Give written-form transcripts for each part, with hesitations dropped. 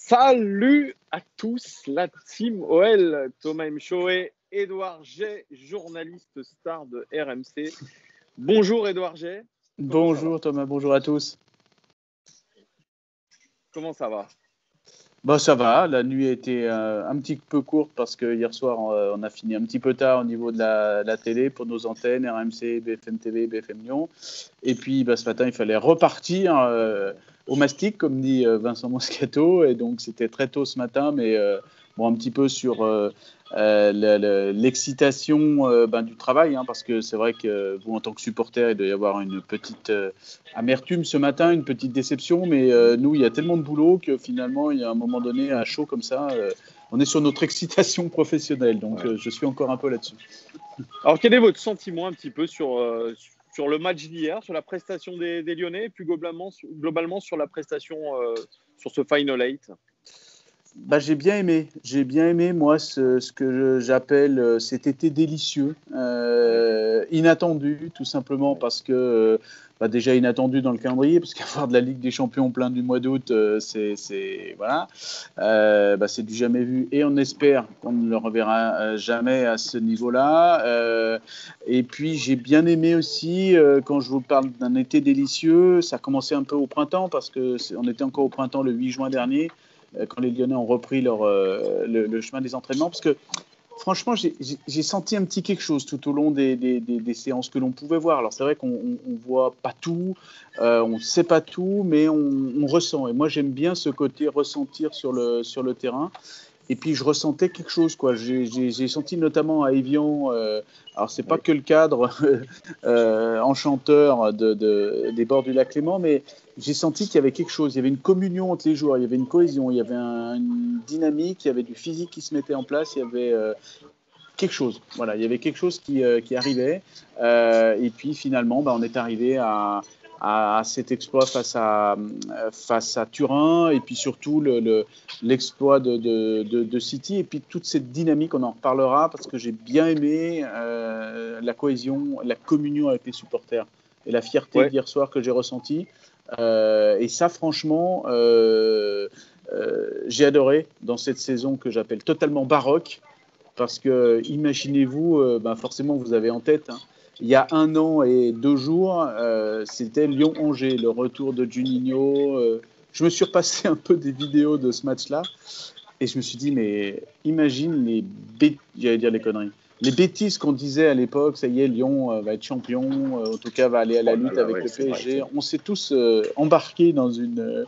Salut à tous, la team OL, Thomas Mchoé, Édouard J, journaliste star de RMC. Bonjour Édouard J. Bonjour Thomas, bonjour à tous. Comment ça va? Ça va, la nuit a été un petit peu courte parce que hier soir on a fini un petit peu tard au niveau de la télé pour nos antennes, RMC, BFM TV, BFM Lyon. Et puis ce matin il fallait repartir au mastic comme dit Vincent Moscato. Et donc c'était très tôt ce matin, mais un petit peu sur l'excitation du travail, parce que c'est vrai que vous en tant que supporter il doit y avoir une petite amertume ce matin, une petite déception, mais nous il y a tellement de boulot que finalement il y a un moment donné à chaud comme ça, on est sur notre excitation professionnelle, donc je suis encore un peu là-dessus. Alors quel est votre sentiment un petit peu sur le match d'hier, sur la prestation des Lyonnais et plus globalement sur la prestation sur ce Final 8? J'ai bien aimé moi ce que j'appelle cet été délicieux, inattendu tout simplement parce que déjà inattendu dans le calendrier, parce qu'avoir de la Ligue des Champions plein du mois d'août, c'est du jamais vu, et on espère qu'on ne le reverra jamais à ce niveau-là. Et puis j'ai bien aimé aussi, quand je vous parle d'un été délicieux, ça a commencé un peu au printemps parce qu'on était encore au printemps le 8 juin dernier, quand les Lyonnais ont repris le chemin des entraînements, parce que franchement, j'ai senti un petit quelque chose tout au long des séances que l'on pouvait voir. Alors c'est vrai qu'on ne voit pas tout, on ne sait pas tout, mais on ressent. Et moi, j'aime bien ce côté ressentir sur le terrain. Et puis je ressentais quelque chose, quoi. J'ai senti notamment à Evian, alors c'est pas que le cadre enchanteur des bords du lac Léman, mais j'ai senti qu'il y avait quelque chose, il y avait une communion entre les joueurs, il y avait une cohésion, il y avait une dynamique, il y avait du physique qui se mettait en place, il y avait quelque chose. Voilà, il y avait quelque chose qui arrivait. Et puis finalement, on est arrivé à cet exploit face à Turin, et puis surtout l'exploit de City, et puis toute cette dynamique, on en reparlera, parce que j'ai bien aimé la cohésion, la communion avec les supporters et la fierté d'hier soir que j'ai ressentie. Et ça, franchement, j'ai adoré dans cette saison que j'appelle totalement baroque, parce que imaginez-vous, forcément vous avez en tête, il y a 1 an et 2 jours, c'était Lyon-Angers, le retour de Juninho. Je me suis repassé un peu des vidéos de ce match-là, et je me suis dit, mais imagine j'allais dire les conneries, les bêtises qu'on disait à l'époque. Ça y est, Lyon va être champion, en tout cas va aller à la lutte avec le PSG. On s'est tous embarqués dans une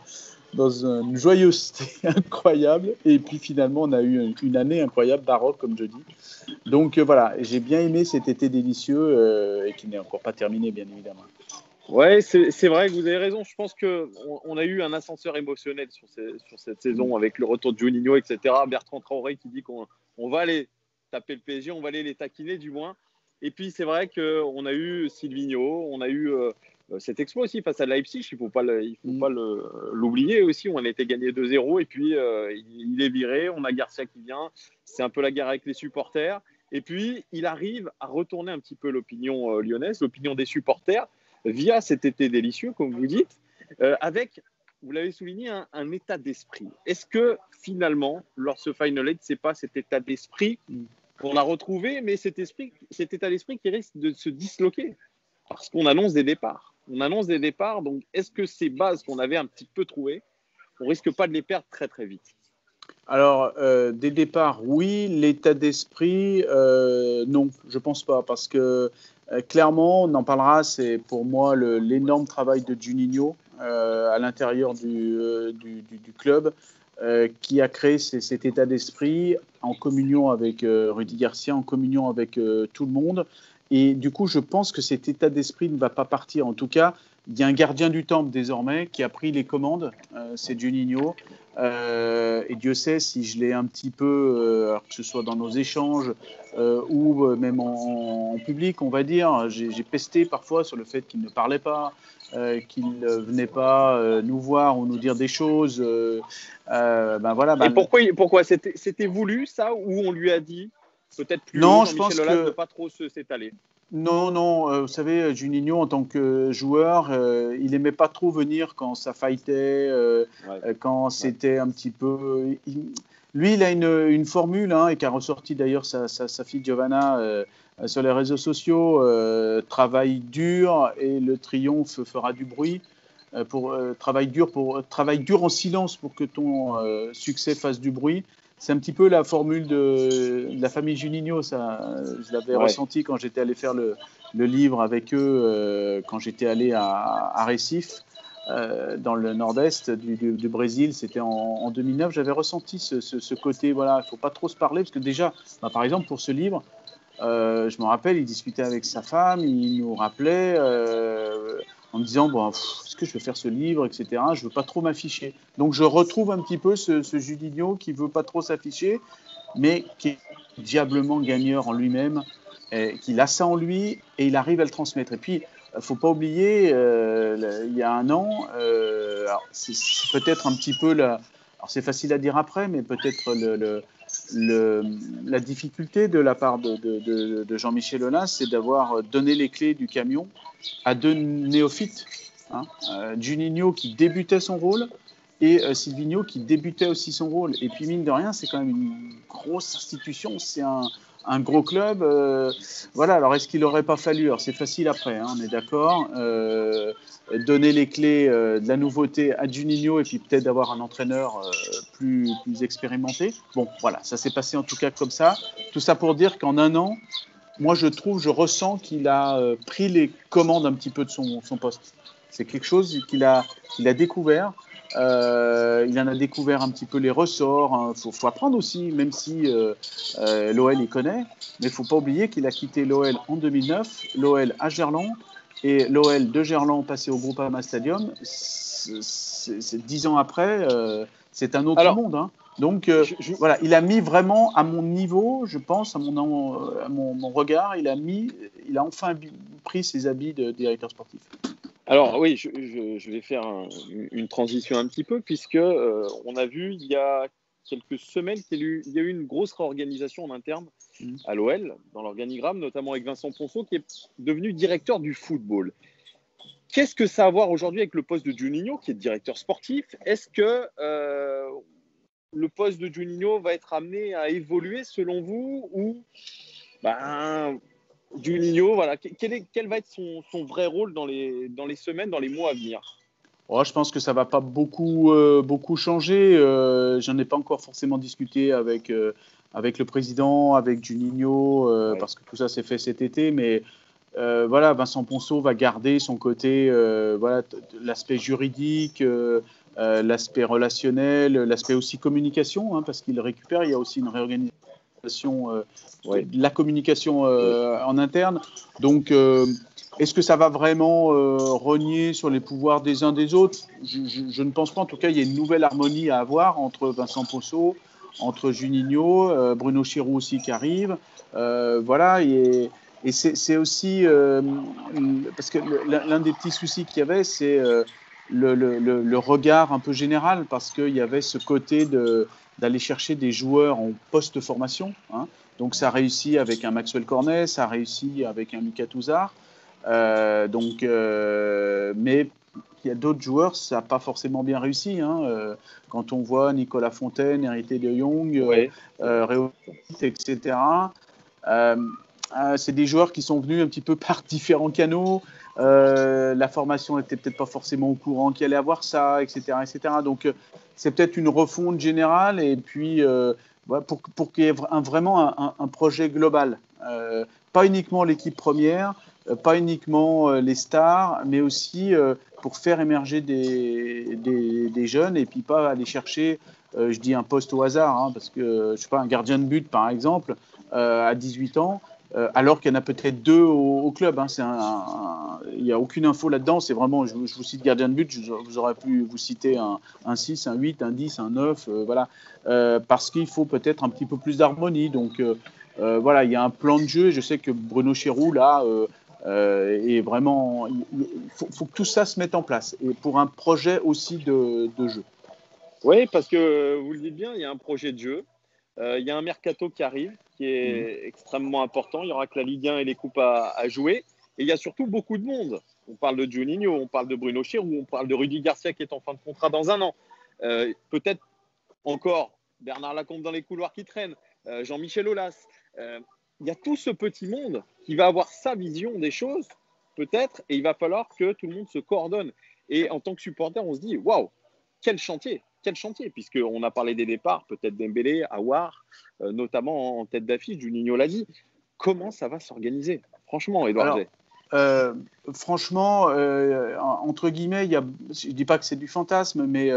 joyeuseté incroyable, et puis finalement on a eu une année incroyable, baroque comme je dis. Donc voilà, j'ai bien aimé cet été délicieux, et qui n'est encore pas terminé, bien évidemment. Ouais, c'est vrai que vous avez raison. Je pense qu'on a eu un ascenseur émotionnel sur cette saison avec le retour de Juninho, etc. Bertrand Traoré qui dit qu'on va aller taper le PSG, on va aller les taquiner du moins. Et puis c'est vrai qu'on a eu Silvinho, on a eu cet exploit aussi face à Leipzig, il ne faut pas l'oublier aussi, où on a été gagné 2-0, et puis il est viré, on a Garcia qui vient, c'est un peu la guerre avec les supporters. Et puis il arrive à retourner un petit peu l'opinion lyonnaise, l'opinion des supporters, via cet été délicieux, comme vous dites, avec, vous l'avez souligné, un état d'esprit. Est-ce que finalement, lors de ce Final 8, ce n'est pas cet état d'esprit qu'on a retrouvé, mais cet état d'esprit qui risque de se disloquer parce qu'on annonce des départs. On annonce des départs, donc est-ce que ces bases qu'on avait un petit peu trouvées, on risque pas de les perdre très très vite? Alors, des départs, oui. L'état d'esprit, non, je pense pas, parce que clairement, on en parlera, c'est pour moi l'énorme travail de Juninho à l'intérieur du club, qui a créé cet état d'esprit en communion avec Rudy Garcia, en communion avec tout le monde. Et du coup, je pense que cet état d'esprit ne va pas partir. En tout cas, il y a un gardien du temple désormais qui a pris les commandes, c'est Juninho. Et Dieu sait si je l'ai un petit peu, alors que ce soit dans nos échanges ou même en public, on va dire, j'ai pesté parfois sur le fait qu'il ne parlait pas, qu'il ne venait pas nous voir ou nous dire des choses. Et pourquoi c'était voulu ça, ou on lui a dit peut-être plus haut, Non, je Jean-Michel pense Aulas, de que pas trop s'étaler? Non, non, vous savez, Juninho, en tant que joueur, il aimait pas trop venir quand ça fightait, Ouais, quand ouais, c'était un petit peu. Lui, il a une formule, hein, et qui a ressorti d'ailleurs sa fille Giovanna sur les réseaux sociaux, travail dur et le triomphe fera du bruit. Travail dur en silence pour que ton succès fasse du bruit. C'est un petit peu la formule de la famille Juninho, ça. Je l'avais ouais. ressenti quand j'étais allé faire le livre avec eux, quand j'étais allé à Recife, dans le nord-est du Brésil. C'était en 2009. J'avais ressenti ce côté, voilà, il ne faut pas trop se parler, parce que déjà, bah, par exemple, pour ce livre, je me rappelle, il discutait avec sa femme, il nous rappelait en me disant bon, est-ce que je vais faire ce livre, etc. Je veux pas trop m'afficher. Donc je retrouve un petit peu ce Juninho qui veut pas trop s'afficher, mais qui est diablement gagneur en lui-même, qu'il a ça en lui et il arrive à le transmettre. Et puis, faut pas oublier, il y a un an, c'est peut-être un petit peu la. Alors c'est facile à dire après, mais peut-être le, la difficulté de la part de Jean-Michel Aulas, c'est d'avoir donné les clés du camion à deux néophytes, hein, Juninho qui débutait son rôle et Silvinho qui débutait aussi son rôle. Et puis mine de rien, c'est quand même une grosse institution, c'est un gros club. Voilà, alors est-ce qu'il n'aurait pas fallu, alors c'est facile après, hein, on est d'accord, donner les clés de la nouveauté à Juninho et puis peut-être d'avoir un entraîneur plus expérimenté. Bon, voilà, ça s'est passé en tout cas comme ça. Tout ça pour dire qu'en un an, moi je ressens qu'il a pris les commandes un petit peu de son poste. C'est quelque chose qu'il a découvert. Il en a découvert un petit peu les ressorts. Hein. Faut apprendre aussi, même si l'OL il connaît. Mais il ne faut pas oublier qu'il a quitté l'OL en 2009, l'OL à Gerland, et l'OL de Gerland passé au Groupama Stadium. C'est 10 ans après, c'est un autre Alors, monde. Hein. Donc je, je- voilà, il a mis vraiment à mon niveau, je pense, mon regard, il a enfin pris ses habits de directeur sportif. alors oui, je vais faire une transition un petit peu, puisque on a vu il y a quelques semaines qu'il y a eu une grosse réorganisation en interne Mm. à l'OL, dans l'organigramme, notamment avec Vincent Ponceau, qui est devenu directeur du football. Qu'est-ce que ça a à voir aujourd'hui avec le poste de Juninho, qui est directeur sportif? Est-ce que le poste de Juninho va être amené à évoluer selon vous, ou ben, Juninho, voilà, quel va être son vrai rôle dans les semaines, dans les mois à venir? Oh, je pense que ça va pas beaucoup changer. J'en ai pas encore forcément discuté avec le président, avec Juninho, Ouais, parce que tout ça s'est fait cet été. Mais voilà, Vincent Ponceau va garder son côté, voilà, l'aspect juridique, l'aspect relationnel, l'aspect aussi communication, hein, parce qu'il récupère. Il y a aussi une réorganisation ouais, de la communication oui. en interne. Donc, est-ce que ça va vraiment rogner sur les pouvoirs des uns des autres? Je ne pense pas. En tout cas, il y a une nouvelle harmonie à avoir entre Vincent Posso, entre Juninho, Bruno Chirou aussi qui arrive. Voilà, et c'est aussi parce que l'un des petits soucis qu'il y avait, c'est le regard un peu général, parce qu'il y avait ce côté d'aller chercher des joueurs en post-formation. Hein. Donc ça a réussi avec un Maxwell Cornet, ça a réussi avec un Lucas Touzard. Mais il y a d'autres joueurs, ça n'a pas forcément bien réussi. Hein. Quand on voit Nicolas Fontaine, hérité de Young, Ouais, c'est vrai. Réau, etc. Euh, c'est des joueurs qui sont venus un petit peu par différents canaux. La formation n'était peut-être pas forcément au courant qu'il allait avoir ça, etc. etc. Donc, c'est peut-être une refonte générale et puis voilà, pour qu'il y ait vraiment un projet global. Pas uniquement l'équipe première, pas uniquement les stars, mais aussi pour faire émerger des jeunes et puis pas aller chercher, je dis un poste au hasard, hein, parce que je sais pas, un gardien de but par exemple, à 18 ans, alors qu'il y en a peut-être deux au club. Hein. Il n'y a aucune info là-dedans. C'est vraiment, je vous cite gardien de but, vous aurez pu vous citer un 6, un 8, un 10, un 9, voilà. Parce qu'il faut peut-être un petit peu plus d'harmonie. Donc voilà, il y a un plan de jeu. Je sais que Bruno Chéroux, là, est vraiment. Il faut que tout ça se mette en place. Et pour un projet aussi de jeu. Oui, parce que vous le dites bien, il y a un projet de jeu. Il y a un mercato qui arrive, qui est extrêmement important. Il y aura que la Ligue 1 et les coupes à jouer. Et il y a surtout beaucoup de monde. On parle de Juninho, on parle de Bruno Chirou, on parle de Rudy Garcia qui est en fin de contrat dans un an. Peut-être encore Bernard Lacombe dans les couloirs qui traînent, Jean-Michel Aulas. Il y a tout ce petit monde qui va avoir sa vision des choses, peut-être, et il va falloir que tout le monde se coordonne. Et en tant que supporter, on se dit, waouh, quel chantier, puisqu'on a parlé des départs, peut-être Dembélé, Aouar, notamment en tête d'affiche, Juninho l'a dit. Comment ça va s'organiser, franchement, Edouard J. Franchement, entre guillemets, je ne dis pas que c'est du fantasme, mais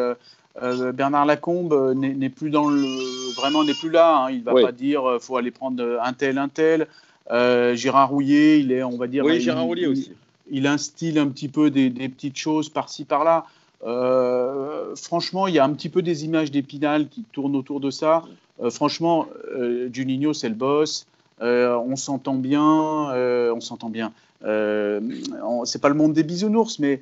Bernard Lacombe n'est plus vraiment n'est plus là. Hein. Il ne va pas dire faut aller prendre un tel. Gérard Rouillet, on va dire, Gérard Rouillet aussi. Il instille un petit peu des petites choses par-ci par-là. Franchement, il y a un petit peu des images d'Épinal qui tournent autour de ça. Franchement, Juninho, c'est le boss. On s'entend bien. C'est pas le monde des bisounours, mais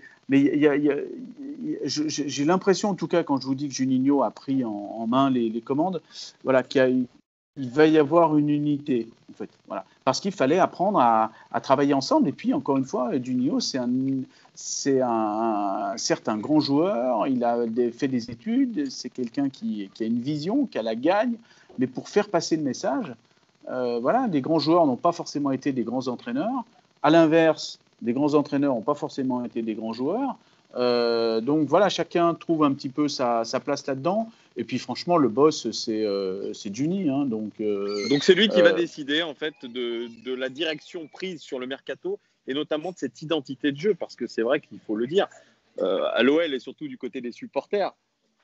j'ai l'impression, en tout cas, quand je vous dis que Juninho a pris en main les commandes, voilà, qu'il va y avoir une unité, en fait, voilà, parce qu'il fallait apprendre à travailler ensemble. Et puis, encore une fois, Juninho, c'est un grand joueur. Il a fait des études. C'est quelqu'un qui a une vision, qui a la gagne, mais pour faire passer le message. Voilà, des grands joueurs n'ont pas forcément été des grands entraîneurs. À l'inverse, des grands entraîneurs n'ont pas forcément été des grands joueurs. Donc voilà, chacun trouve un petit peu sa place là-dedans. Et puis franchement, le boss, c'est Juni. Hein, donc c'est lui qui va décider en fait de la direction prise sur le mercato et notamment de cette identité de jeu. Parce que c'est vrai qu'il faut le dire, à l'OL et surtout du côté des supporters,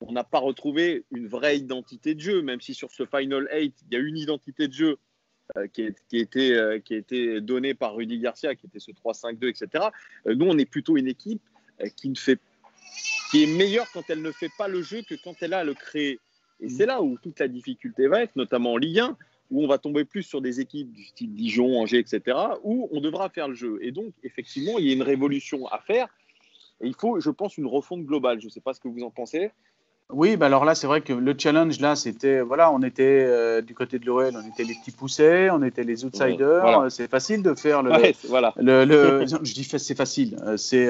on n'a pas retrouvé une vraie identité de jeu, même si sur ce Final 8, il y a une identité de jeu qui a été donnée par Rudy Garcia, qui était ce 3-5-2, etc. Nous, on est plutôt une équipe qui est meilleure quand elle ne fait pas le jeu que quand elle a à le créer. Et c'est là où toute la difficulté va être, notamment en Ligue 1, où on va tomber plus sur des équipes du style Dijon, Angers, etc., où on devra faire le jeu. Et donc, effectivement, il y a une révolution à faire. Et il faut, je pense, une refonte globale. Je ne sais pas ce que vous en pensez. Oui, bah alors là, c'est vrai que le challenge, là, c'était, voilà, on était du côté de l'OL, on était les petits poussets, on était les outsiders. Voilà. C'est facile de faire je dis c'est facile. C'est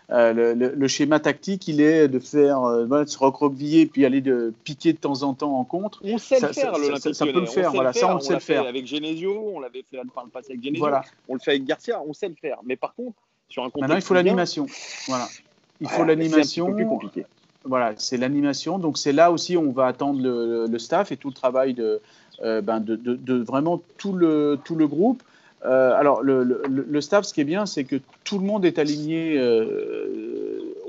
le schéma tactique, il est de faire, de se recroqueviller puis aller de piquer de temps en temps en contre. On sait le faire, l'Olympique. Ça peut le faire, voilà, ça on sait le faire. Avec Genesio, on l'avait fait par le passé avec Genesio, voilà. On le fait avec Garcia, on sait le faire. Mais par contre, sur un contexte. Maintenant, il faut l'animation. Voilà. Il faut l'animation. C'est un petit peu plus compliqué. Voilà, c'est l'animation. Donc, c'est là aussi où on va attendre le staff et tout le travail de vraiment tout le groupe. Alors, le staff, ce qui est bien, c'est que tout le monde est aligné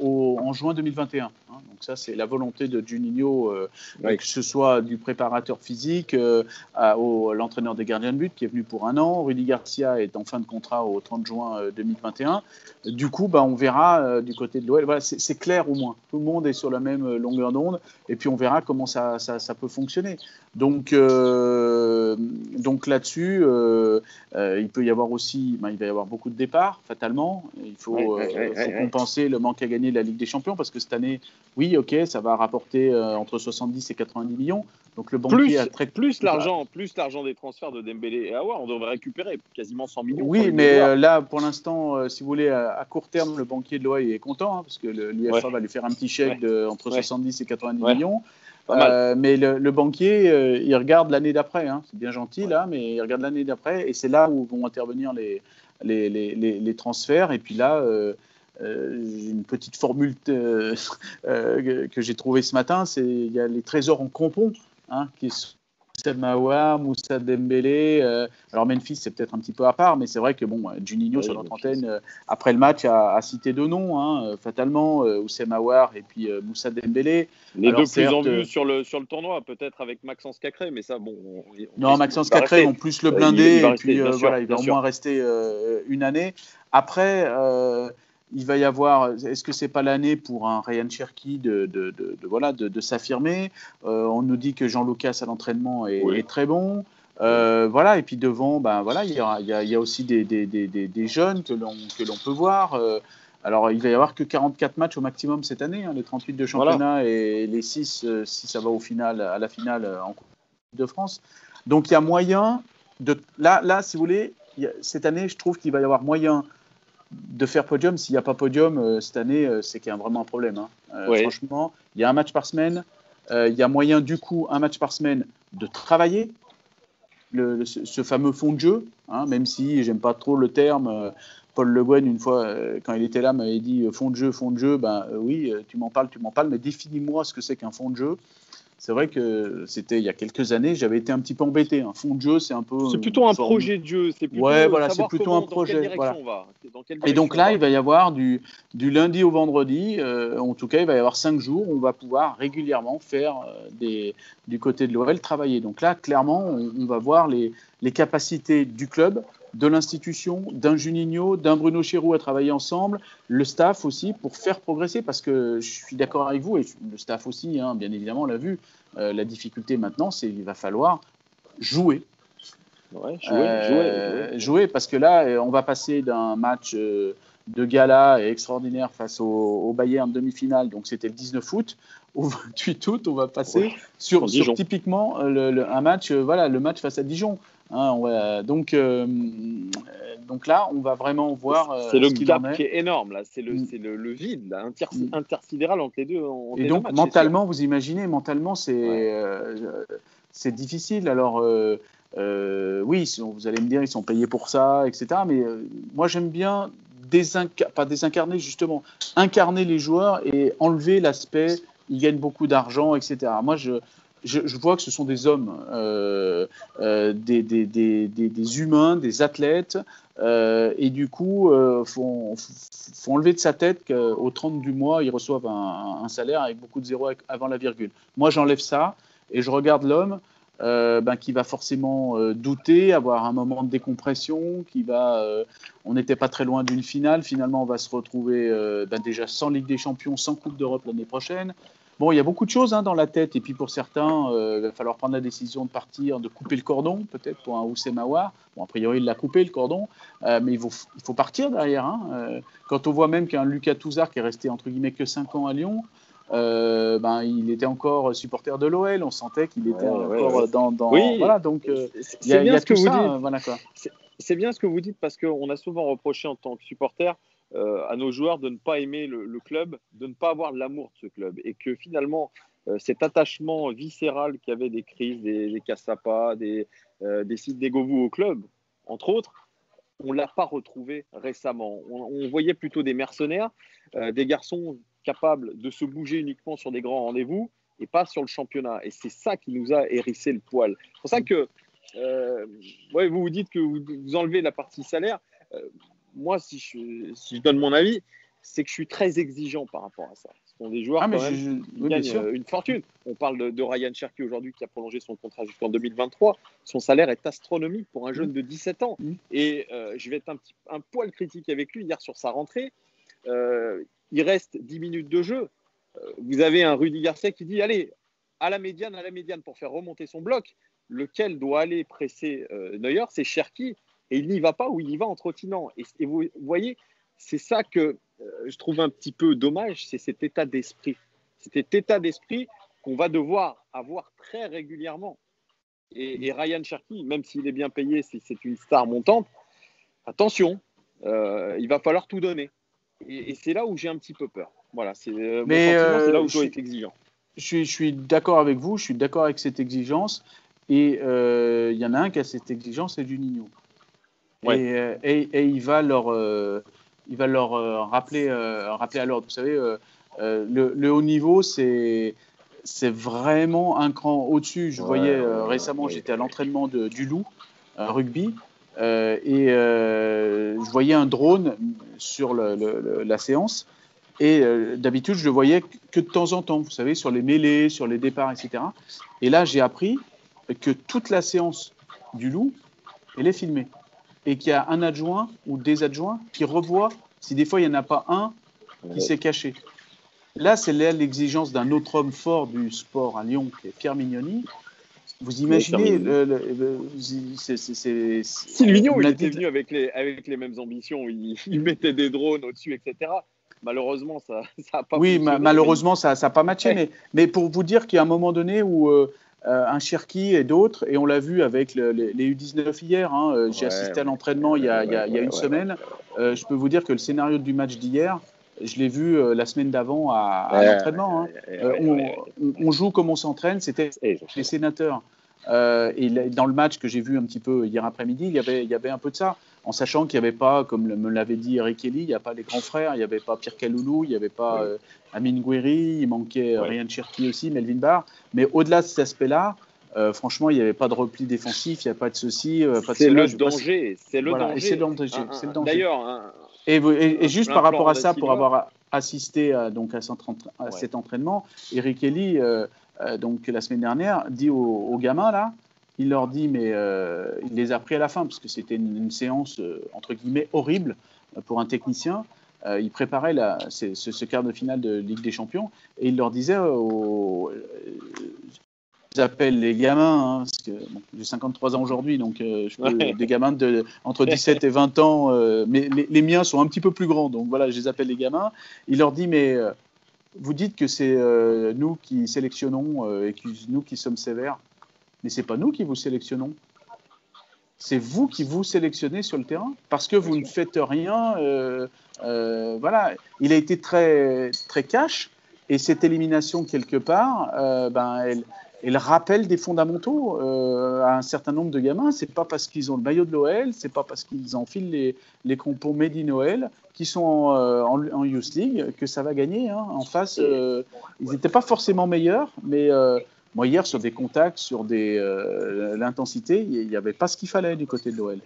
en juin 2021. Hein. Donc, ça, c'est la volonté de Juninho, que ce soit du préparateur physique, l'entraîneur des gardiens de but qui est venu pour un an. Rudy Garcia est en fin de contrat au 30 juin 2021. Du coup, on verra du côté de l'OL. Voilà, c'est clair au moins. Tout le monde est sur la même longueur d'onde. Et puis, on verra comment ça peut fonctionner. Donc là-dessus, il peut y avoir aussi, il va y avoir beaucoup de départs, fatalement. Il faut compenser le manque à gagner de la Ligue des Champions parce que cette année, oui, ok, ça va rapporter entre 70 et 90 millions. Donc le banquier a plus l'argent des transferts de Dembélé et Aouar, on devrait récupérer quasiment 100 millions. Oui, mais là, pour l'instant, si vous voulez, à court terme, le banquier de l'OL est content parce que l'UEFA va lui faire un petit chèque entre 70 et 90 millions. Mais le banquier, il regarde l'année d'après. Hein. C'est bien gentil, là, mais il regarde l'année d'après. Et c'est là où vont intervenir les transferts. Et puis là, une petite formule que j'ai trouvée ce matin, il y a les trésors en crampons, hein, qui sont Moussa Maouar, Moussa Dembélé. Alors Memphis, c'est peut-être un petit peu à part, mais c'est vrai que Juninho sur notre antenne, après le match, a cité deux noms, hein, fatalement, Oussem Aouar et puis Moussa Dembélé. Les deux plus en vue sur le tournoi, peut-être avec Maxence Cacré, mais ça, non, Maxence Cacré vont plus le blinder, il va au moins rester une année. Après, il va y avoir. Est-ce que c'est pas l'année pour un Ryan Cherki de s'affirmer? On nous dit que Jean Lucas à l'entraînement est très bon. Voilà, et puis devant, il y a aussi des jeunes que l'on peut voir. Alors, il va y avoir que 44 matchs au maximum cette année, hein, les 38 de championnat et les 6 si ça va à la finale en Coupe de France. Donc, il y a moyen Là, si vous voulez, cette année, je trouve qu'il va y avoir moyen de faire podium. S'il n'y a pas podium cette année, c'est qu'il y a vraiment un problème. Franchement, il y a un match par semaine. Il y a moyen, du coup, un match par semaine de travailler ce fameux fond de jeu, même si j'aime pas trop le terme. Paul Le Guen, une fois, quand il était là, m'avait dit fond de jeu. Oui, tu m'en parles, mais définis-moi ce que c'est qu'un fond de jeu. C'est vrai que c'était il y a quelques années, j'avais été un petit peu embêté. Un fond de jeu, c'est un peu. C'est plutôt un projet de jeu. C'est plutôt c'est plutôt un projet. Dans quelle direction on va. Et donc là, il va y avoir du lundi au vendredi, en tout cas, il va y avoir 5 jours où on va pouvoir régulièrement faire du côté de l'OL travailler. Donc là, clairement, on va voir les capacités du club, de l'institution, d'un Juninho, d'un Bruno Chéroux à travailler ensemble, le staff aussi pour faire progresser, parce que je suis d'accord avec vous, et le staff aussi, bien évidemment, l'a vu, la difficulté maintenant, c'est qu'il va falloir jouer. Jouer, parce que là, on va passer d'un match de gala extraordinaire face au Bayern en demi-finale, donc c'était le 19 août, au 28 août, on va passer sur typiquement un match, le match face à Dijon. Donc là, on va vraiment voir. C'est le gap qui est énorme, là. C'est le vide là, intersidéral entre les deux. Et donc, matchs, mentalement, vous imaginez, c'est difficile. Alors, oui, vous allez me dire, ils sont payés pour ça, etc. Mais moi, j'aime bien pas désincarner, justement, incarner les joueurs et enlever l'aspect, ils gagnent beaucoup d'argent, etc. Moi, je vois que ce sont des hommes, des humains, des athlètes, et du coup, faut enlever de sa tête qu'au 30 du mois, ils reçoivent un salaire avec beaucoup de zéros avant la virgule. Moi, j'enlève ça et je regarde l'homme qui va forcément douter, avoir un moment de décompression, on n'était pas très loin d'une finale. Finalement, on va se retrouver déjà sans Ligue des Champions, sans Coupe d'Europe l'année prochaine. Bon, il y a beaucoup de choses dans la tête. Et puis pour certains, il va falloir prendre la décision de partir, de couper le cordon, peut-être pour un Houssem Aouar. Bon, a priori, il l'a coupé, le cordon. Mais il faut partir derrière. Quand on voit même qu'un Lucas Touzard qui est resté, entre guillemets, que 5 ans à Lyon, il était encore supporter de l'OL. On sentait qu'il était encore dans... Oui, voilà, donc il y a tout ça. Voilà, quoi. C'est bien ce que vous dites, parce qu'on a souvent reproché en tant que supporter à nos joueurs de ne pas aimer le club, de ne pas avoir l'amour de ce club, et que finalement cet attachement viscéral qu'il y avait des crises, des Cassapa, des sites d'Egovou au club, entre autres, on ne l'a pas retrouvé récemment. On voyait plutôt des mercenaires, des garçons capables de se bouger uniquement sur des grands rendez-vous et pas sur le championnat. Et c'est ça qui nous a hérissé le poil. C'est pour ça que vous dites que vous enlevez la partie salaire. Moi, si je donne mon avis, c'est que je suis très exigeant par rapport à ça. Ce sont des joueurs qui gagnent une fortune. On parle de Ryan Cherki aujourd'hui, qui a prolongé son contrat jusqu'en 2023. Son salaire est astronomique pour un jeune de 17 ans. Et je vais être un poil critique avec lui. Hier, sur sa rentrée, il reste 10 minutes de jeu. Vous avez un Rudy Garcia qui dit « Allez, à la médiane pour faire remonter son bloc ». Lequel doit aller presser Neuer, c'est Cherki. Et il n'y va pas, ou il y va en trottinant. Et vous voyez, c'est ça que je trouve un petit peu dommage, c'est cet état d'esprit. C'est cet état d'esprit qu'on va devoir avoir très régulièrement. Et Ryan Cherki, même s'il est bien payé, c'est une star montante, attention, il va falloir tout donner. Et c'est là où j'ai un petit peu peur. Voilà, c'est mon sentiment, c'est là où je dois être exigeant. Je suis d'accord avec vous, je suis d'accord avec cette exigence. Et il y en a un qui a cette exigence, c'est Juninho. Ouais. Et il va leur rappeler à l'ordre. Vous savez, le haut niveau, c'est vraiment un cran au-dessus. Je voyais récemment, j'étais à l'entraînement du Loup, rugby, et je voyais un drone sur la séance. Et d'habitude, je le voyais que de temps en temps, vous savez, sur les mêlées, sur les départs, etc. Et là, j'ai appris que toute la séance du Loup, elle est filmée. Et qu'il y a un adjoint ou des adjoints qui revoient si des fois il n'y en a pas un qui s'est caché. Là, c'est l'exigence d'un autre homme fort du sport à Lyon, qui est Pierre Mignoni. Vous imaginez Silvino, il était venu avec les mêmes ambitions. Il mettait des drones au-dessus, etc. Malheureusement, ça n'a pas fonctionné. Malheureusement, ça n'a pas matché. Mais pour vous dire qu'il y a un moment donné où un Cherki et d'autres, et on l'a vu avec les U19 hier. J'ai assisté à l'entraînement il y a une semaine. Je peux vous dire que le scénario du match d'hier, je l'ai vu la semaine d'avant à l'entraînement. On joue comme on s'entraîne, c'était les sénateurs. Et dans le match que j'ai vu un petit peu hier après-midi, il y avait un peu de ça, en sachant qu'il n'y avait pas, comme me l'avait dit Eric Kelly, il n'y a pas les grands frères, il n'y avait pas Pierre Kaloulou, il n'y avait pas Amine Gouiri, il manquait Ryan Cherki aussi, Melvin Barr. Mais au-delà de cet aspect-là, franchement, il n'y avait pas de repli défensif, il n'y a pas de ceci, pas de cela. C'est le danger. C'est le danger. C'est le danger. D'ailleurs, et juste par rapport à ça, pour avoir assisté à cet entraînement, Eric Kelly, donc la semaine dernière, dit aux gamins là, il leur dit, mais il les a pris à la fin parce que c'était une séance entre guillemets horrible pour un technicien. Il préparait ce quart de finale de Ligue des Champions et il leur disait j'appelle les gamins, parce que j'ai 53 ans aujourd'hui, donc des gamins entre 17 et 20 ans, mais les miens sont un petit peu plus grands, donc voilà, je les appelle les gamins. Il leur dit, mais vous dites que c'est nous qui sélectionnons et nous qui sommes sévères, mais c'est pas nous qui vous sélectionnons. C'est vous qui vous sélectionnez sur le terrain, parce que vous ne faites rien. Voilà, il a été très, très cash, et cette élimination, quelque part, elle rappelle des fondamentaux à un certain nombre de gamins. C'est pas parce qu'ils ont le maillot de l'OL, c'est pas parce qu'ils enfilent les crampons Made in OL qui sont en Youth League que ça va gagner. En face, ils n'étaient pas forcément meilleurs, mais moi hier sur des contacts, sur l'intensité, il n'y avait pas ce qu'il fallait du côté de l'OL.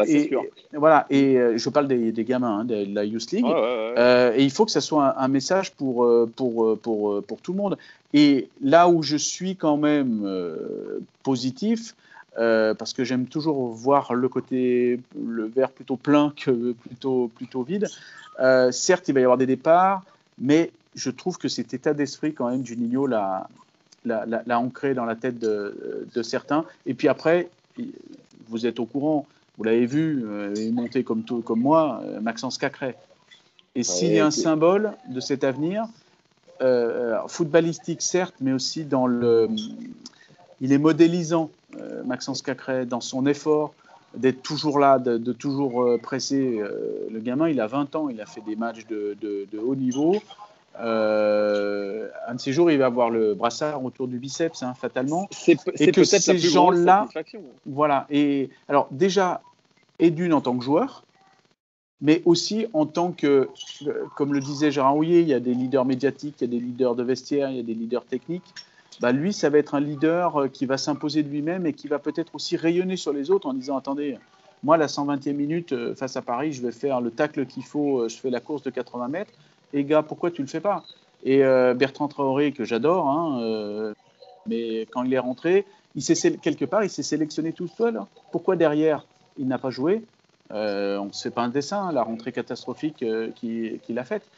C'est sûr. Voilà, et je parle des gamins de la Youth League. Et il faut que ça soit un message pour tout le monde. Et là où je suis quand même positif, parce que j'aime toujours voir le verre plutôt plein que plutôt vide. Certes, il va y avoir des départs, mais je trouve que cet état d'esprit quand même, Juninho l'a ancré dans la tête de certains. Et puis après, vous êtes au courant, vous l'avez vu, il est monté comme moi, Maxence Cacré. Et s'il y a un symbole de cet avenir, footballistique certes, mais aussi il est modélisant, Maxence Cacré, dans son effort d'être toujours là, de toujours presser. Le gamin, il a 20 ans, il a fait des matchs de haut niveau. Un de ces jours, il va avoir le brassard autour du biceps, fatalement. C'est peut-être ces gens-là, voilà. Et alors déjà, d'une en tant que joueur, mais aussi en tant que, comme le disait Gérard Houllier, il y a des leaders médiatiques, il y a des leaders de vestiaire, il y a des leaders techniques. Lui, ça va être un leader qui va s'imposer de lui-même et qui va peut-être aussi rayonner sur les autres en disant, attendez, moi, la 120e minute face à Paris, je vais faire le tacle qu'il faut, je fais la course de 80 mètres. Et gars, pourquoi tu le fais pas? Et Bertrand Traoré, que j'adore, mais quand il est rentré, quelque part, il s'est sélectionné tout seul. Pourquoi derrière, il n'a pas joué? On ne se fait pas un dessin, la rentrée catastrophique qu'il a faite.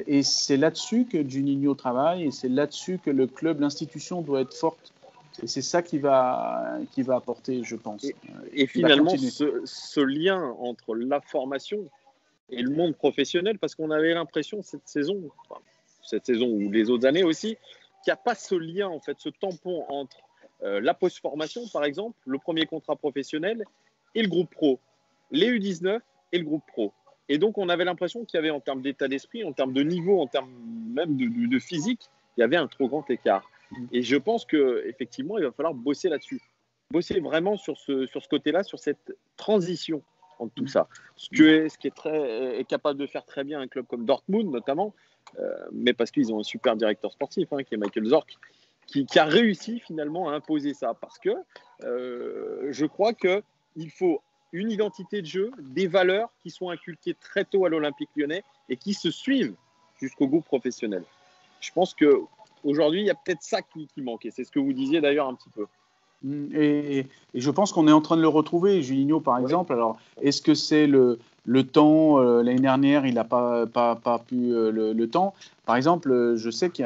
Et c'est là-dessus que Juninho travaille, et c'est là-dessus que le club, l'institution doit être forte. Et c'est ça qui va apporter, je pense. Et finalement, ce lien entre la formation et le monde professionnel, parce qu'on avait l'impression cette saison ou les autres années aussi, qu'il n'y a pas ce lien, en fait, ce tampon entre la post-formation, par exemple, le premier contrat professionnel, et le groupe pro, les U19 et le groupe pro. Et donc, on avait l'impression qu'il y avait, en termes d'état d'esprit, en termes de niveau, en termes même de physique, il y avait un trop grand écart. Et je pense qu'effectivement, il va falloir bosser là-dessus. Bosser vraiment sur ce côté-là, sur cette transition entre tout ça. Ce qui est capable de faire très bien un club comme Dortmund, notamment, mais parce qu'ils ont un super directeur sportif, qui est Michael Zorc, qui a réussi finalement à imposer ça. Parce que je crois qu'il faut une identité de jeu, des valeurs qui sont inculquées très tôt à l'Olympique Lyonnais et qui se suivent jusqu'au groupe professionnel. Je pense qu'aujourd'hui, il y a peut-être ça qui manque. Et c'est ce que vous disiez d'ailleurs un petit peu. Et je pense qu'on est en train de le retrouver. Juninho, par exemple. Alors, est-ce que c'est le temps l'année dernière, il n'a pas pu le temps. Par exemple, je sais qu'il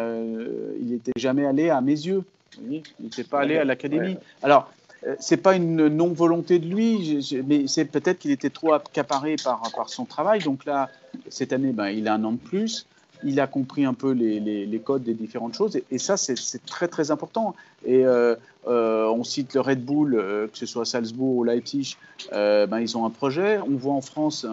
n'était jamais allé à mes yeux. Il n'était pas allé à l'académie. Alors, c'est pas une non-volonté de lui, mais c'est peut-être qu'il était trop accaparé par son travail. Donc là, cette année, il a un an de plus. il a compris un peu les codes des différentes choses. Et ça, c'est très, très important. Et on cite le Red Bull, que ce soit Salzbourg ou Leipzig, ils ont un projet. On voit en France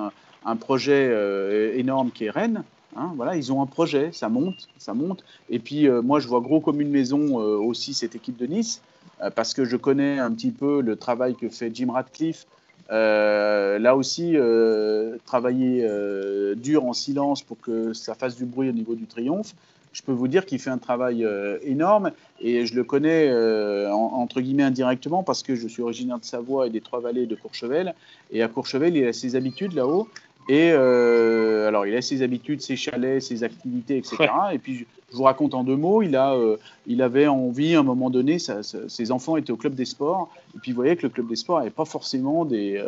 un projet énorme qui est Rennes. Hein, voilà, ils ont un projet, ça monte, ça monte. Et puis, moi, je vois gros comme une maison aussi cette équipe de Nice, parce que je connais un petit peu le travail que fait Jim Ratcliffe. Là aussi, travailler dur en silence pour que ça fasse du bruit au niveau du triomphe. Je peux vous dire qu'il fait un travail énorme et je le connais entre guillemets indirectement parce que je suis originaire de Savoie et des Trois-Vallées de Courchevel. Et à Courchevel, il a ses habitudes là-haut. Et alors, il a ses habitudes, ses chalets, ses activités, etc. Et puis, je vous raconte en 2 mots, il avait envie, à un moment donné, ses enfants étaient au club des sports. Et puis, vous voyez que le club des sports n'avait pas forcément des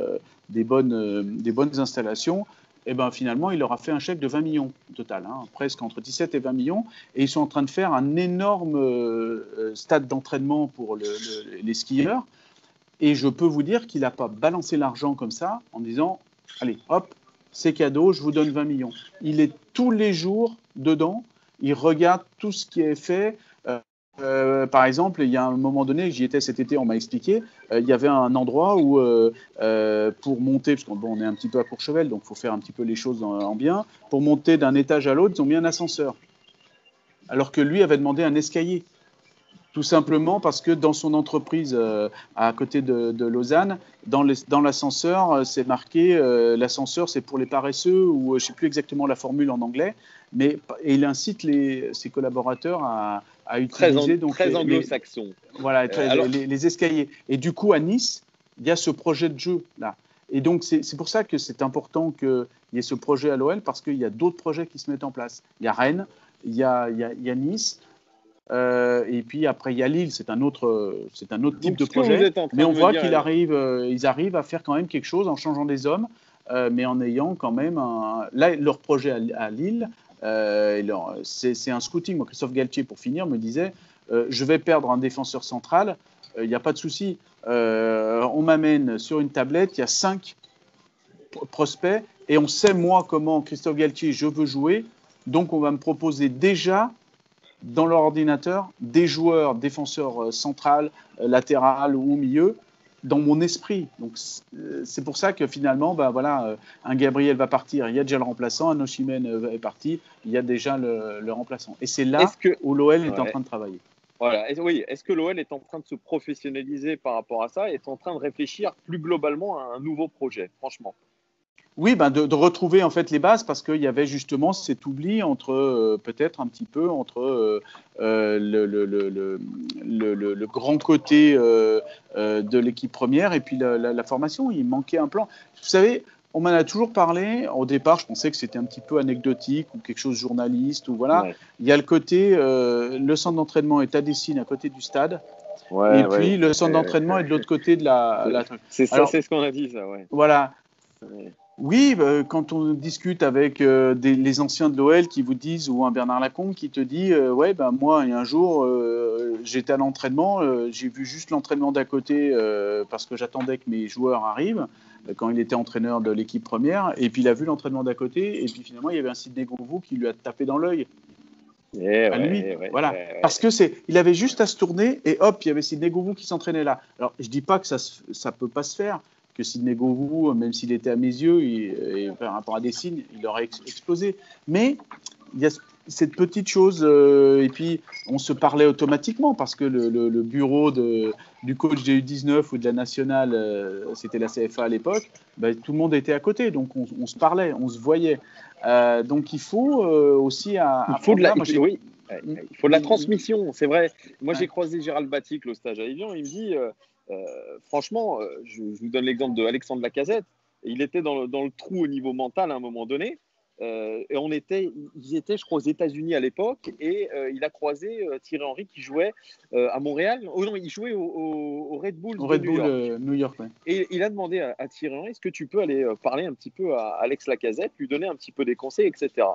bonnes installations. Et ben finalement, il leur a fait un chèque de 20 millions au total, hein, presque entre 17 et 20 millions. Et ils sont en train de faire un énorme stade d'entraînement pour les skieurs. Et je peux vous dire qu'il n'a pas balancé l'argent comme ça en disant « Allez, hop, c'est cadeau, je vous donne 20 millions ». Il est tous les jours dedans, il regarde tout ce qui est fait. Par exemple, il y a un moment donné, j'y étais cet été, on m'a expliqué, il y avait un endroit où, pour monter, parce qu'on est un petit peu à Courchevel, donc il faut faire un petit peu les choses en bien, pour monter d'un étage à l'autre, ils ont mis un ascenseur. Alors que lui avait demandé un escalier. Tout simplement parce que dans son entreprise à côté de Lausanne, dans l'ascenseur, c'est marqué l'ascenseur, c'est pour les paresseux, ou je ne sais plus exactement la formule en anglais, et il incite ses collaborateurs à utiliser très anglo-saxon. Voilà, les escaliers. Et du coup, à Nice, il y a ce projet de jeu là. Et donc, c'est pour ça que c'est important qu'il y ait ce projet à l'OL, parce qu'il y a d'autres projets qui se mettent en place. Il y a Rennes, il y a Nice. Et puis après, il y a Lille, c'est un autre type de projet. Mais on voit qu'ils arrivent à faire quand même quelque chose en changeant des hommes, mais en ayant quand même là, leur projet à Lille, c'est un scouting. Moi, Christophe Galtier, pour finir, me disait je vais perdre un défenseur central, il n'y a pas de souci. On m'amène sur une tablette, il y a 5 prospects, et on sait, moi, comment Christophe Galtier, je veux jouer. Donc, on va me proposer déjà dans leur ordinateur des joueurs défenseurs central, latéral ou au milieu dans mon esprit. Donc c'est pour ça que finalement, un Gabriel va partir, il y a déjà le remplaçant, un Osimhen est parti, il y a déjà le remplaçant. Et c'est là où l'OL est en train de travailler. Voilà. Est-ce que l'OL est en train de se professionnaliser par rapport à ça et est en train de réfléchir plus globalement à un nouveau projet, franchement? Oui, de retrouver en fait les bases, parce qu'il y avait justement cet oubli peut-être un petit peu entre le grand côté de l'équipe première et puis la formation. Il manquait un plan. Vous savez, on m'en a toujours parlé. Au départ, je pensais que c'était un petit peu anecdotique ou quelque chose de journaliste. Ou voilà. Ouais. Il y a le côté, le centre d'entraînement est à Dessines, à côté du stade. Ouais, et puis le centre d'entraînement est de l'autre côté de la truc. C'est ça, c'est ce qu'on a dit, ça, ouais. Voilà. Ouais. Oui, quand on discute avec les anciens de l'OL qui vous disent, ou un Bernard Lacombe qui te dit moi, un jour, j'étais à l'entraînement, j'ai vu juste l'entraînement d'à côté parce que j'attendais que mes joueurs arrivent quand il était entraîneur de l'équipe première, et puis il a vu l'entraînement d'à côté, et puis finalement, il y avait un Sidney Govou qui lui a tapé dans l'œil. Voilà. Parce que il avait juste à se tourner, et hop, il y avait Sidney Govou qui s'entraînait là. Alors, je dis pas que ça peut pas se faire, que Sidney Govou, même s'il était à mes yeux, et par rapport à des signes, il aurait explosé. Mais il y a cette petite chose, et puis on se parlait automatiquement, parce que le bureau du coach des U19 ou de la nationale, c'était la CFA à l'époque, tout le monde était à côté, donc on se parlait, on se voyait. Donc il faut aussi il faut de la transmission, c'est vrai. Moi, j'ai croisé Gérald Batic, le stage à Evian, il me dit... franchement, je vous donne l'exemple de Alexandre Lacazette. Il était dans le trou au niveau mental à un moment donné. Et ils étaient, je crois, aux États-Unis à l'époque. Et il a croisé Thierry Henry qui jouait à Montréal. Oh non, il jouait au Red Bull New York. Ouais. Et il a demandé à Thierry Henry, est-ce que tu peux aller parler un petit peu à Alex Lacazette, lui donner un petit peu des conseils, etc.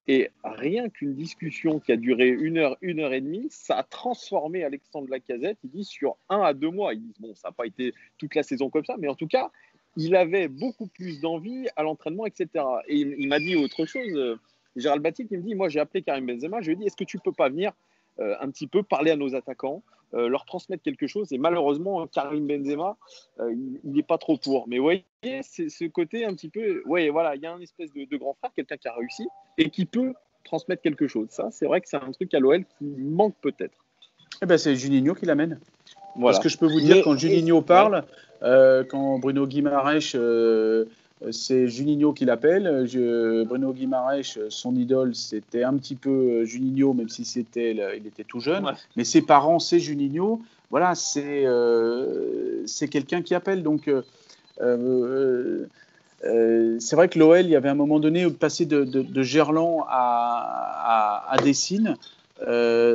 Et rien qu'une discussion qui a duré 1 heure, 1 heure et demie, ça a transformé Alexandre Lacazette. Il dit sur 1 à 2 mois. Il dit, bon, ça n'a pas été toute la saison comme ça, mais en tout cas, il avait beaucoup plus d'envie à l'entraînement, etc. Et il m'a dit autre chose. Gérald Batti qui me dit, moi j'ai appelé Karim Benzema, je lui ai dit, est-ce que tu peux pas venir un petit peu parler à nos attaquants, leur transmettre quelque chose. Et malheureusement, Karim Benzema, il n'est pas trop pour. Mais vous voyez, c'est ce côté un petit peu. Oui, voilà, il y a un espèce de grand frère, quelqu'un qui a réussi et qui peut transmettre quelque chose. Ça, c'est vrai que c'est un truc à l'OL qui manque peut-être. Eh ben, c'est Juninho qui l'amène. Voilà. Parce que je peux vous dire, quand Juninho parle, quand Bruno Guimaraes, c'est Juninho qui l'appelle. Bruno Guimaraes, son idole, c'était un petit peu Juninho, même si il était tout jeune. Ouais. Mais ses parents, c'est Juninho. Voilà, c'est quelqu'un qui appelle. Donc, c'est vrai que l'OL, il y avait un moment donné, passer de Gerland à Dessines,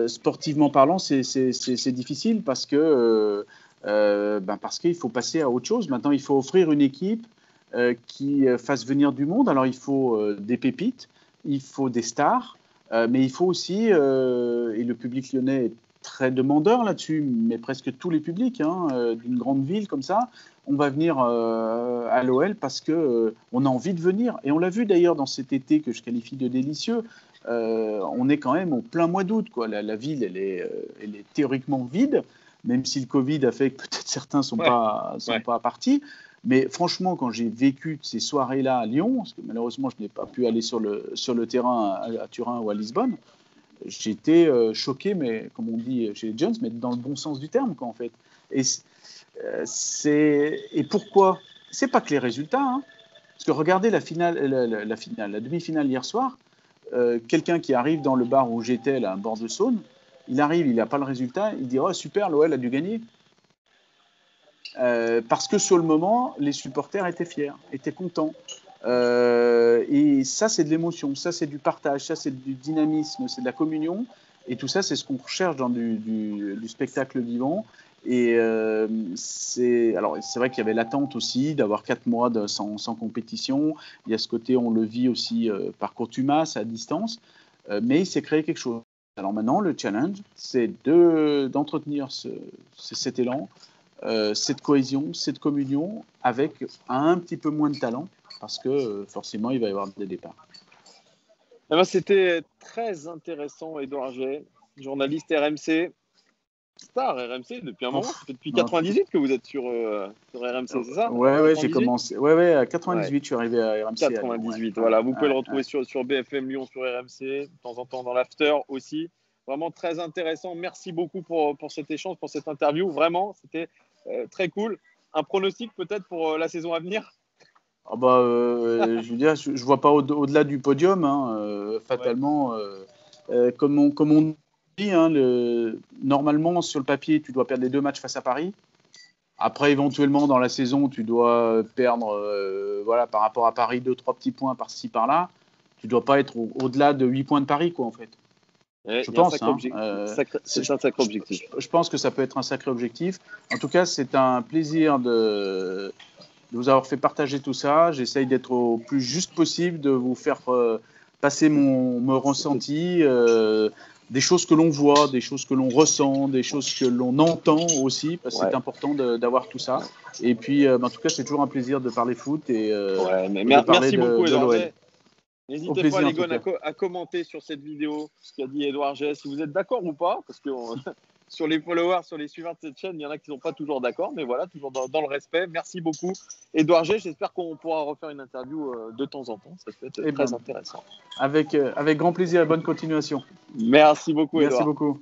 sportivement parlant, c'est difficile parce que parce qu'il faut passer à autre chose. Maintenant, il faut offrir une équipe qui fasse venir du monde. Alors, il faut des pépites, il faut des stars, mais il faut aussi, et le public lyonnais est très demandeur là-dessus, mais presque tous les publics d'une grande ville comme ça, on va venir à l'OL parce qu'on a envie de venir. Et on l'a vu d'ailleurs dans cet été que je qualifie de délicieux. On est quand même au plein mois d'août, quoi. La ville, elle est théoriquement vide, même si le Covid a fait que peut-être certains ne sont pas partis. Mais franchement, quand j'ai vécu ces soirées-là à Lyon, parce que malheureusement, je n'ai pas pu aller sur le terrain à Turin ou à Lisbonne, j'étais choqué, mais comme on dit chez les Jones, mais dans le bon sens du terme, quoi, en fait. Et pourquoi ? C'est pas que les résultats, parce que regardez la demi-finale hier soir. Quelqu'un qui arrive dans le bar où j'étais, là, à bord de Saône, il arrive, il n'a pas le résultat, il dit oh super, l'OL a dû gagner. Parce que sur le moment, les supporters étaient fiers, étaient contents. Et ça, c'est de l'émotion, ça, c'est du partage, ça, c'est du dynamisme, c'est de la communion. Et tout ça, c'est ce qu'on recherche dans du spectacle vivant. Et c'est vrai qu'il y avait l'attente aussi d'avoir 4 mois sans compétition. Il y a ce côté, on le vit aussi par contumace, à distance. Mais il s'est créé quelque chose. Alors maintenant, le challenge, c'est d'entretenir cet élan, cette cohésion, cette communion, avec un petit peu moins de talent, parce que forcément, il va y avoir des départs. Eh ben, c'était très intéressant, Édouard Jay, journaliste RMC, star RMC depuis un moment. C'est depuis 98 que vous êtes sur RMC, c'est ça? Ouais, j'ai commencé. Ouais, à 98, je suis arrivé à RMC. 98, voilà. Vous pouvez le retrouver sur BFM Lyon, sur RMC, de temps en temps dans l'after aussi. Vraiment très intéressant. Merci beaucoup pour cet échange, pour cette interview. Vraiment, c'était très cool. Un pronostic peut-être pour la saison à venir? Je veux dire, je vois pas au-delà du podium, fatalement. Comme on dit, normalement sur le papier, tu dois perdre les 2 matchs face à Paris. Après, éventuellement dans la saison, tu dois perdre, par rapport à Paris, 2-3 petits points par-ci par-là. Tu dois pas être au-delà de 8 points de Paris, quoi, en fait. Je pense. C'est un sacré objectif. Je pense que ça peut être un sacré objectif. En tout cas, c'est un plaisir de vous avoir fait partager tout ça. J'essaye d'être au plus juste possible, de vous faire passer mon ressenti, des choses que l'on voit, des choses que l'on ressent, des choses que l'on entend aussi, parce que c'est important d'avoir tout ça. Et puis, en tout cas, c'est toujours un plaisir de parler foot et de parler merci beaucoup, de l'OL. N'hésitez pas, les gars, à commenter sur cette vidéo ce qu'a dit Édouard Jay, si vous êtes d'accord ou pas, parce que sur les followers, sur les suiveurs de cette chaîne, il y en a qui ne sont pas toujours d'accord, mais voilà, toujours dans le respect. Merci beaucoup, Édouard Jay. J'espère qu'on pourra refaire une interview de temps en temps. Ça peut être très intéressant. Avec grand plaisir et bonne continuation. Merci beaucoup, Édouard. Merci beaucoup.